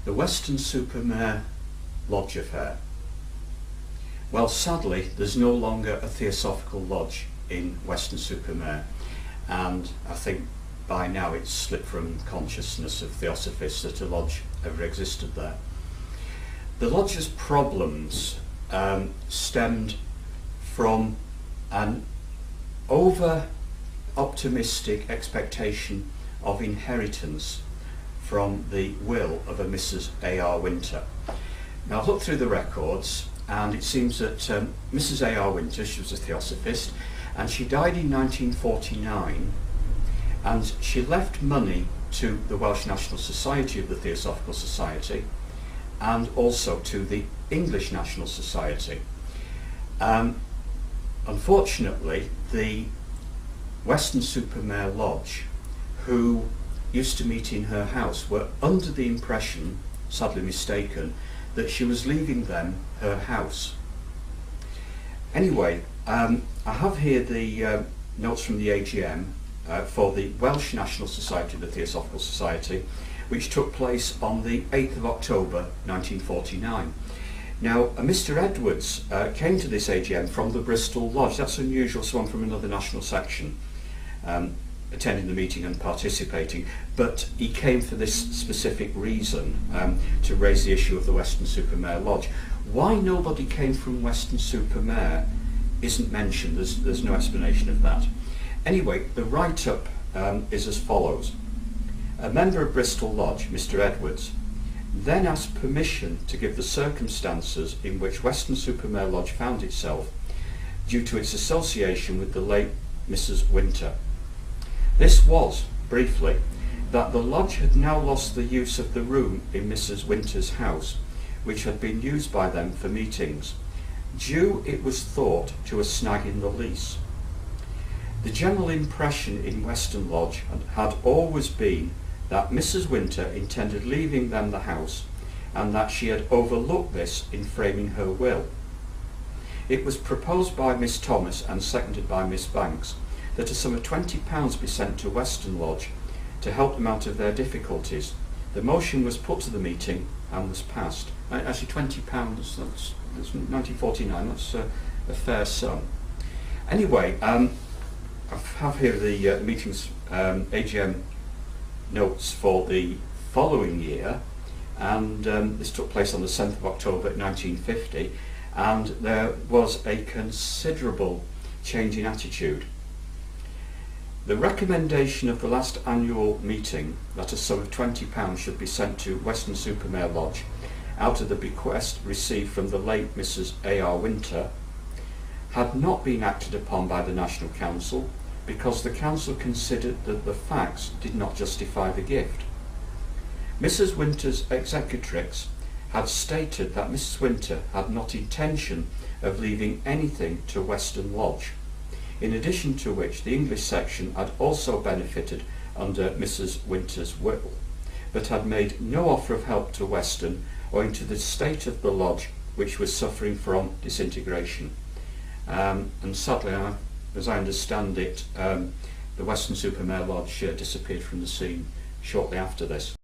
The Weston-super-Mare Lodge affair. Well, sadly, there's no longer a Theosophical lodge in Weston-super-Mare, and I think by now it's slipped from consciousness of Theosophists that a lodge ever existed there. The lodge's problems stemmed from an over-optimistic expectation of inheritance from the will of a Mrs. A.R. Winter. Now, I've looked through the records, and it seems that Mrs. A.R. Winter, she was a Theosophist, and she died in 1949, and she left money to the Welsh National Society of the Theosophical Society, and also to the English National Society. Unfortunately, the Weston-super-Mare Lodge, who used to meet in her house, were under the impression, sadly mistaken, that she was leaving them her house. Anyway, I have here the notes from the AGM for the Welsh National Society, the Theosophical Society, which took place on the 8th of October 1949. Now, Mr. Edwards came to this AGM from the Bristol Lodge. That's unusual, someone from another national section attending the meeting and participating, but he came for this specific reason, to raise the issue of the Weston-super-Mare Lodge. Why nobody came from Weston-super-Mare isn't mentioned. There's no explanation of that. Anyway, the write-up is as follows. A member of Bristol Lodge, Mr. Edwards, then asked permission to give the circumstances in which Weston-super-Mare Lodge found itself due to its association with the late Mrs. Winter. This was, briefly, that the lodge had now lost the use of the room in Mrs. Winter's house, which had been used by them for meetings, due, it was thought, to a snag in the lease. The general impression in Weston Lodge had always been that Mrs. Winter intended leaving them the house, and that she had overlooked this in framing her will. It was proposed by Miss Thomas and seconded by Miss Banks that a sum of £20 be sent to Weston Lodge to help them out of their difficulties. The motion was put to the meeting and was passed. Actually, £20, that's 1949, that's a fair sum. Anyway, I have here the meeting's AGM notes for the following year, and this took place on the 7th of October 1950, and there was a considerable change in attitude. The recommendation of the last annual meeting that a sum of £20 should be sent to Weston-super-Mare Lodge out of the bequest received from the late Mrs. A.R. Winter had not been acted upon by the National Council because the Council considered that the facts did not justify the gift. Mrs. Winter's executrix had stated that Mrs. Winter had not intention of leaving anything to Weston Lodge, in addition to which the English section had also benefited under Mrs. Winter's will, but had made no offer of help to Weston owing to the state of the lodge, which was suffering from disintegration. And sadly, as I understand it, the Weston-super-Mare Lodge disappeared from the scene shortly after this.